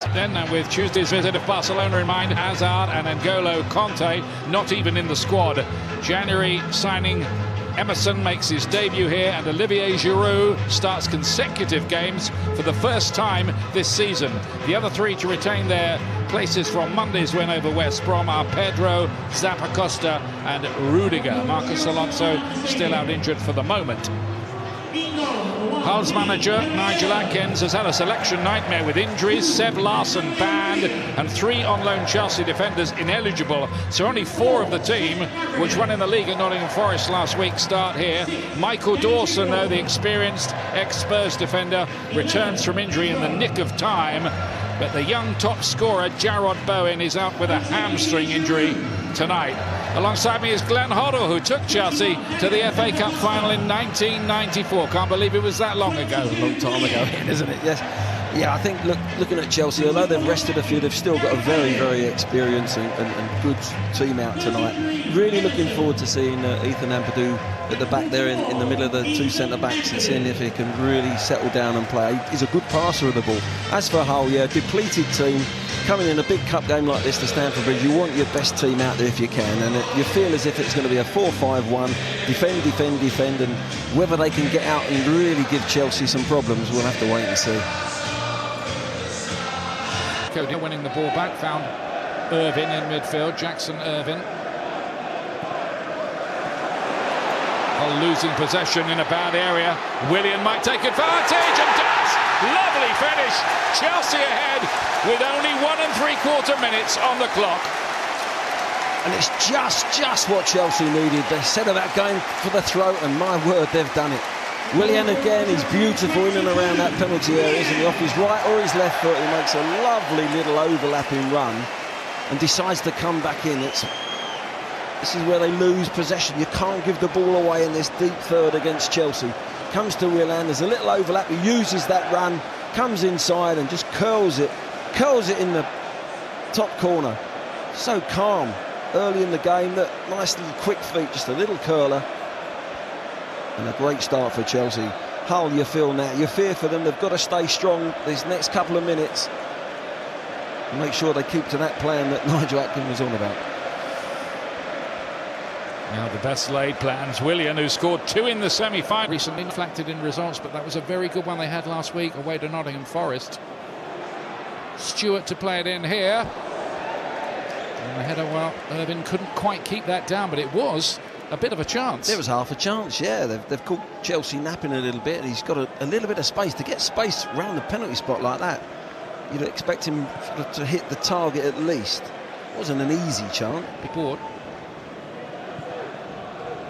Then, and with Tuesday's visit of Barcelona in mind, Hazard and N'Golo Kanté not even in the squad. January signing Emerson makes his debut here, and Olivier Giroud starts consecutive games for the first time this season. The other three to retain their places from Monday's win over West Brom are Pedro, Zappacosta and Rudiger. Marcos Alonso still out injured for the moment. Hull's manager Nigel Adkins has had a selection nightmare with injuries. Seb Larsson banned and 3 on loan Chelsea defenders ineligible, so only 4 of the team which won in the league at Nottingham Forest last week start here. Michael Dawson, though, the experienced ex-Spurs defender, returns from injury in the nick of time, but the young top scorer Jarrod Bowen is out with a hamstring injury tonight. Alongside me is Glenn Hoddle, who took Chelsea to the FA Cup final in 1994. Can't believe it was that long ago. A long time ago, isn't it? Yes. Yeah, I think looking at Chelsea, although they've rested a few, they've still got a very, very experienced and good team out tonight. Really looking forward to seeing Ethan Ampadu at the back there in the middle of the 2 centre-backs and seeing if he can really settle down and play. He's a good passer of the ball. As for Hull, yeah, depleted team. Coming in a big cup game like this to Stamford Bridge, you want your best team out there if you can, and you feel as if it's going to be a 4-5-1, defend, defend, defend, and whether they can get out and really give Chelsea some problems, we'll have to wait and see. Cody winning the ball back, found Irvin in midfield, Jackson Irvin. Hull losing possession in a bad area. Willian might take advantage and does! Lovely finish! Chelsea ahead with only 1 3/4 minutes on the clock. And it's just what Chelsea needed. They said about going for the throat, and my word, they've done it. Willian again is beautiful in and around that penalty area, and off his right or his left foot, he makes a lovely little overlapping run and decides to come back in. This is where they lose possession. You can't give the ball away in this deep third against Chelsea. Comes to Willian, there's a little overlap, he uses that run, comes inside and just curls it in the top corner. So calm early in the game, that nice little quick feet, just a little curler. And a great start for Chelsea. Hull, you feel now, you fear for them. They've got to stay strong these next couple of minutes and make sure they keep to that plan that Nigel Adkins was on about. Now the best laid plans. Willian, who scored 2 in the semi-final, recently inflected in results, but that was a very good one they had last week away to Nottingham Forest. Stewart to play it in here. And the header, well, Irvin couldn't quite keep that down, but it was a bit of a chance. There was half a chance, yeah. They've caught Chelsea napping a little bit, and he's got a little bit of space. To get space around the penalty spot like that, you'd expect him to hit the target at least. It wasn't an easy chance. Big board.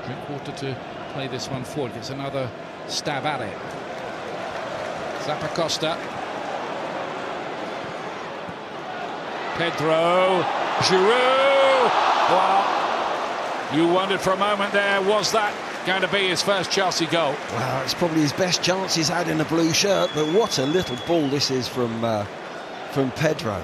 Drinkwater to play this one forward. Gets another stab at it. Zappacosta. Pedro. Giroud. Well, you wondered for a moment there, was that going to be his first Chelsea goal? Well, it's probably his best chance he's had in a blue shirt, but what a little ball this is from Pedro.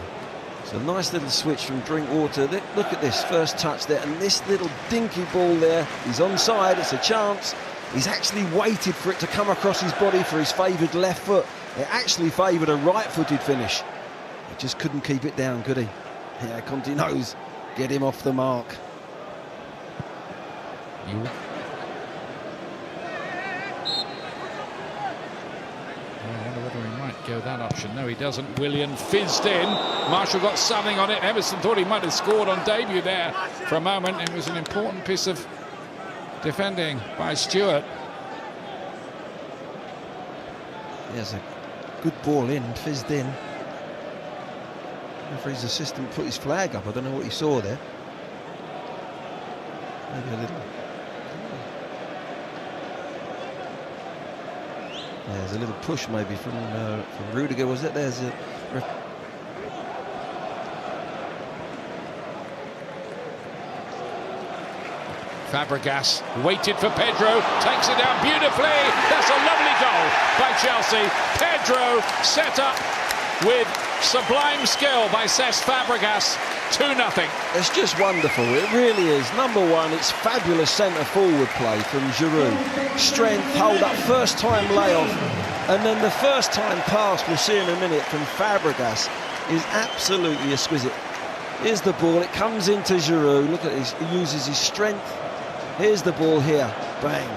It's a nice little switch from Drinkwater. Look at this first touch there, and this little dinky ball there. He's onside, it's a chance. He's actually waited for it to come across his body for his favoured left foot. It actually favoured a right-footed finish. He just couldn't keep it down, could he? Yeah, Conte knows. Get him off the mark. I wonder whether he might go that option. No, he doesn't. Willian fizzed in. Marshall got something on it. Emerson thought he might have scored on debut there for a moment. It was an important piece of defending by Stewart. There's a good ball in, fizzed in. Referee's assistant put his flag up. I don't know what he saw there. Maybe a little. There's a little push maybe from Rudiger, was it? There's a... Fabregas waited for Pedro, takes it down beautifully. That's a lovely goal by Chelsea. Pedro set up with sublime skill by Cesc Fabregas. 2-0. It's just wonderful, it really is. Number one, it's fabulous centre-forward play from Giroud. Strength, hold up, first time layoff, and then the first time pass we'll see in a minute from Fabregas. is absolutely exquisite. Here's the ball, it comes into Giroud. Look at this, he uses his strength. Here's the ball here, bang.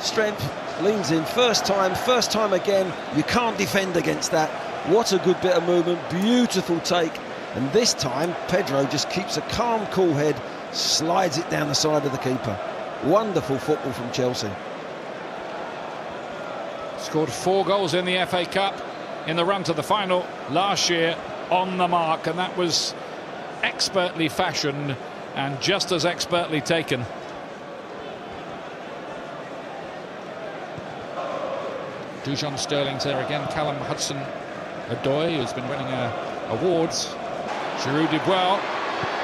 Strength, leans in, first time again. You can't defend against that. What a good bit of movement, beautiful take. And this time, Pedro just keeps a calm, cool head, slides it down the side of the keeper. Wonderful football from Chelsea. Scored 4 goals in the FA Cup in the run to the final last year, on the mark, and that was expertly fashioned and just as expertly taken. Dujon Sterling's there again. Callum Hudson-Odoi, who's been winning awards. Giroud did well.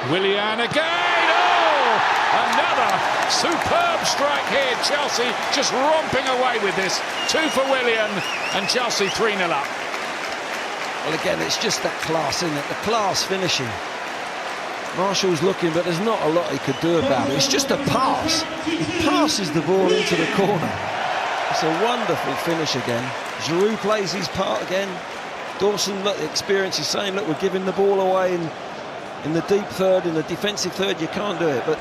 Willian again. Oh, another superb strike here. Chelsea just romping away with this. 2 for Willian, and Chelsea 3-0 up. Well, again, it's just that class, isn't it? The class finishing. Marshall's looking, but there's not a lot he could do about it. It's just a pass. He passes the ball into the corner. It's a wonderful finish again. Giroud plays his part again. Dawson, look, the experience is saying, look, we're giving the ball away in the deep third, in the defensive third, you can't do it. But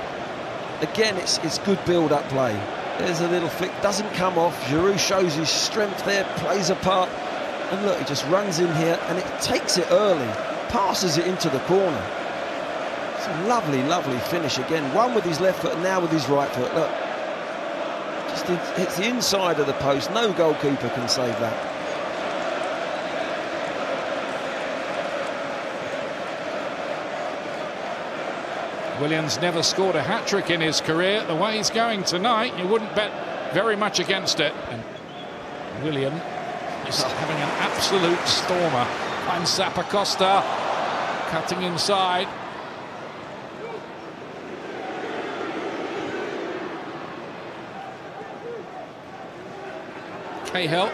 again, it's good build-up play. There's a little flick, doesn't come off. Giroud shows his strength there, plays a part. And look, he just runs in here and it takes it early, passes it into the corner. It's a lovely, lovely finish again. One with his left foot and now with his right foot. Look, just hits the inside of the post. No goalkeeper can save that. Willian's never scored a hat-trick in his career. The way he's going tonight, you wouldn't bet very much against it. And Willian is having an absolute stormer. Finds Zappacosta cutting inside. Cahill.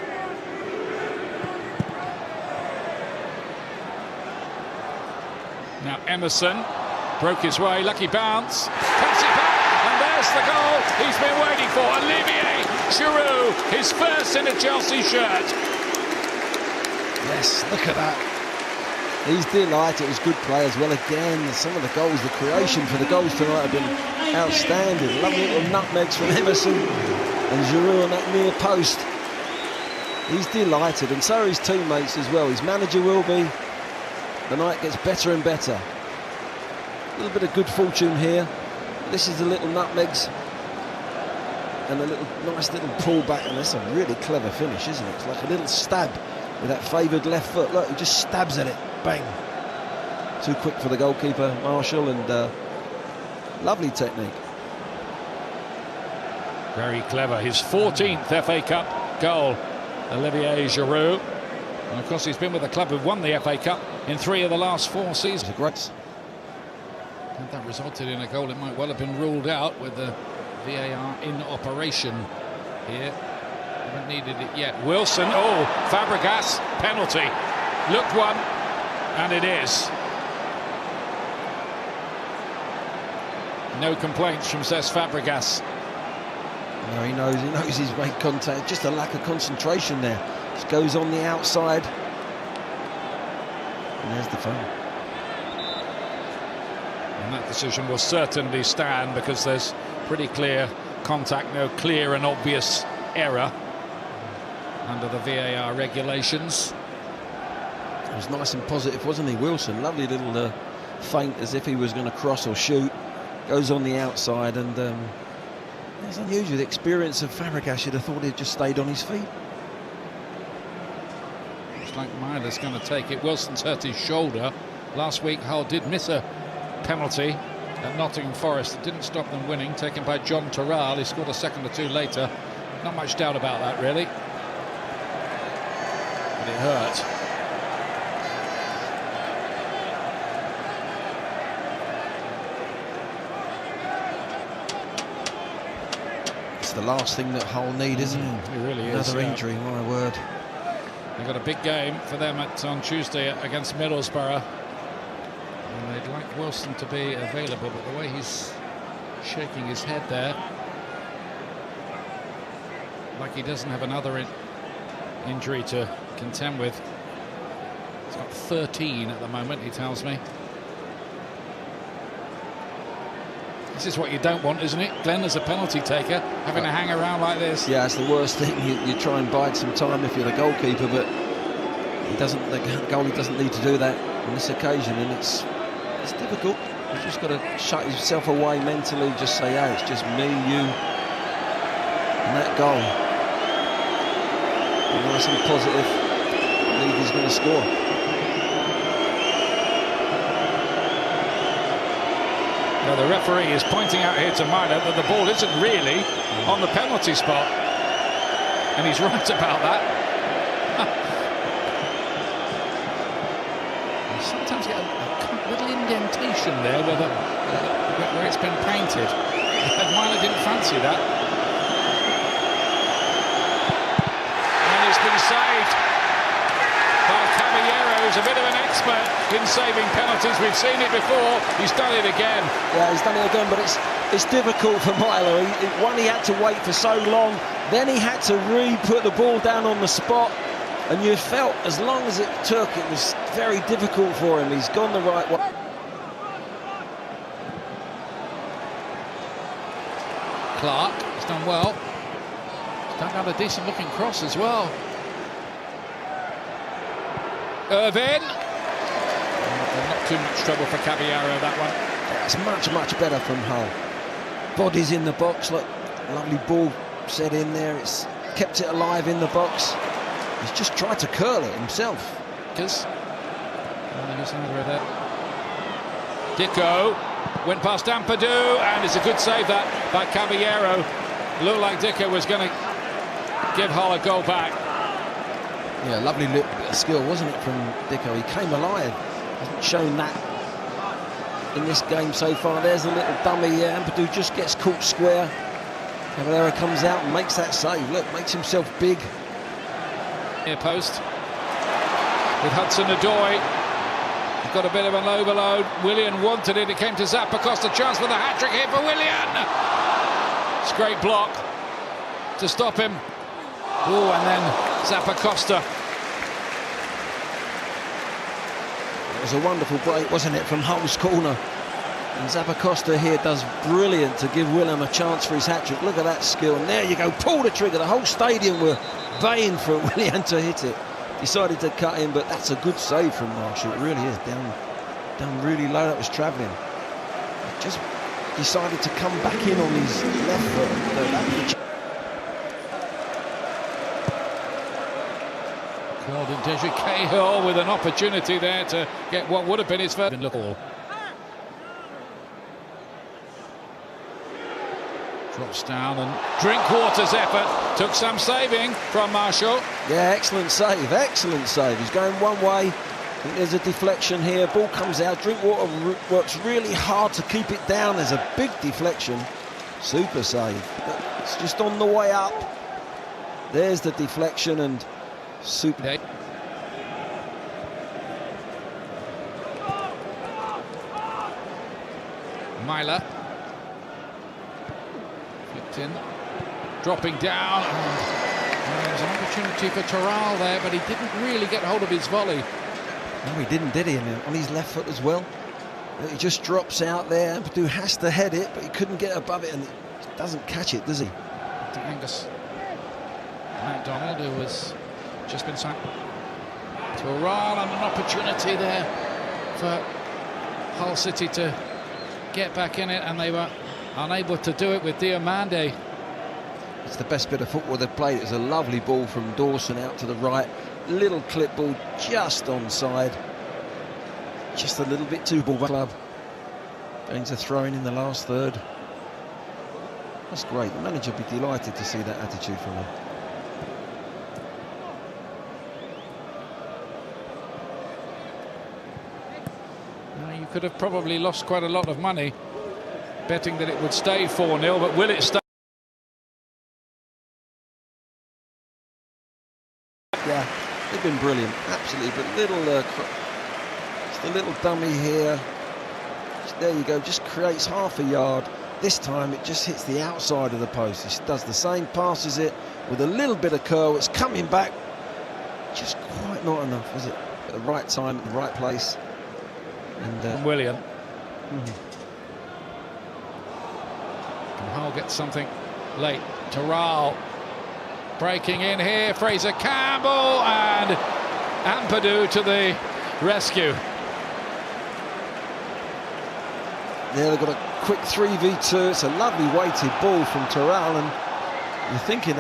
Now Emerson broke his way, lucky bounce, cuts it back, and there's the goal he's been waiting for. Olivier Giroud, his first in a Chelsea shirt. Yes, look at that. He's delighted. It was good play as well. Again, some of the goals, the creation for the goals tonight have been outstanding. Lovely little nutmegs from Emerson and Giroud on that near post. He's delighted, and so are his teammates as well. His manager will be. The night gets better and better. A little bit of good fortune here. This is the little nutmegs and a little nice little pullback, and that's a really clever finish, isn't it? It's like a little stab with that favoured left foot. Look, he just stabs at it. Bang. Too quick for the goalkeeper, Marshall, and lovely technique. Very clever. His 14th FA Cup goal, Olivier Giroud. And of course, he's been with a club who've won the FA Cup in 3 of the last 4 seasons. And that resulted in a goal. It might well have been ruled out with the VAR in operation here. Haven't needed it yet. Wilson, oh, Fabregas, penalty. Looked one, and it is. No complaints from Cesc Fabregas. No, he knows he's made contact. Just a lack of concentration there. Just goes on the outside. And there's the phone. And that decision will certainly stand because there's pretty clear contact, no clear and obvious error under the VAR regulations. It was nice and positive, wasn't he, Wilson? Lovely little feint as if he was going to cross or shoot. Goes on the outside, and it's unusual. The experience of Fabregas, you'd have thought he'd just stayed on his feet. Looks like Miller's going to take it. Wilson's hurt his shoulder. Last week, Hull did miss a penalty at Nottingham Forest. It didn't stop them winning, taken by John Terral. He scored a second or two later. Not much doubt about that, really. But it hurt. It's the last thing that Hull need, isn't it? It really is. Another injury, my word. They've got a big game for them on Tuesday against Middlesbrough. And they'd like Wilson to be available, but the way he's shaking his head there, like he doesn't have another injury to contend with. He's got 13 at the moment, he tells me. This is what you don't want, isn't it, Glenn, as a penalty taker, having to hang around like this? Yeah, it's the worst thing. You try and bide some time if you're the goalkeeper, but the goalie doesn't need to do that on this occasion, and it's difficult. He's just got to shut himself away mentally, just say, hey, it's just me, you, and that goal. Nice and positive. I believe he's going to score. Now the referee is pointing out here to Myler that the ball isn't really on the penalty spot, and he's right about that. You sometimes get a little indentation there where it's been painted. Myler didn't fancy that, and it's been saved by Caballero, who's a bit of an expert in saving penalties. We've seen it before. He's done it again. Yeah, he's done it again, but it's difficult for Myler. He had to wait for so long, then he had to put the ball down on the spot, and you felt as long as it took, it was very difficult for him. He's gone the right way. Clark has done well. He's done another decent looking cross as well. Irvin. Not too much trouble for Caballero, that one. That's much better from Hull. Body's in the box, look, lovely ball set in there. It's kept it alive in the box. He's just tried to curl it himself. Because Dicko went past Ampadu, and it's a good save that by Caballero. Looked like Dicko was going to give Hull a goal back. Yeah, lovely bit of skill, wasn't it, from Dicko? He came alive. Hasn't shown that in this game so far. There's a little dummy. Ampadu just gets caught square. Caballero comes out and makes that save. Look, makes himself big. Near post with Hudson-Odoi. He's got a bit of an overload. Willian wanted it. It came to Zappacosta. Chance for the hat-trick here for Willian. It's a great block to stop him. Oh, and then Zappacosta. It was a wonderful break, wasn't it, from Hull's corner. And Zappacosta here does brilliant to give Willian a chance for his hat-trick. Look at that skill. And there you go, pull the trigger. The whole stadium were baying for Willian to hit it. Decided to cut in, but that's a good save from Marshall. It really is. Down really low. That was travelling. Just decided to come back in on his left foot. Claude Deja Cahill with an opportunity there to get what would have been his first look all. Drops down, and Drinkwater's effort took some saving from Marshall. Yeah, excellent save, excellent save. He's going one way. I think there's a deflection here. Ball comes out. Drinkwater works really hard to keep it down. There's a big deflection. Super save. But it's just on the way up. There's the deflection and super. Okay. Myler. Flipped in. Dropping down. And there's an opportunity for Toral there, but he didn't really get hold of his volley. No, he didn't, did he? And on his left foot as well. He just drops out there. Ampadu has to head it, but he couldn't get above it, and he doesn't catch it, does he? To Angus MacDonald, who has just been sacked. Toral, and an opportunity there for Hull City to get back in it, and they were unable to do it with Diomande. It's the best bit of football they've played. It was a lovely ball from Dawson out to the right. Little clip ball just onside. Just a little bit too ball club. Going to throw in the last third. That's great. The manager will be delighted to see that attitude from him. Now, you could have probably lost quite a lot of money betting that it would stay 4-0, but will it stay? Yeah, they've been brilliant, absolutely. But just a little dummy here. There you go, just creates half a yard. This time it just hits the outside of the post. It does the same, passes it with a little bit of curl. It's coming back, just quite not enough, is it? at the right time, at the right place. And Willian. Can Hull get something late? Terral breaking in here. Fraser Campbell and Ampadu to the rescue. Yeah, they've got a quick 3v2. It's a lovely weighted ball from Terral, and you're thinking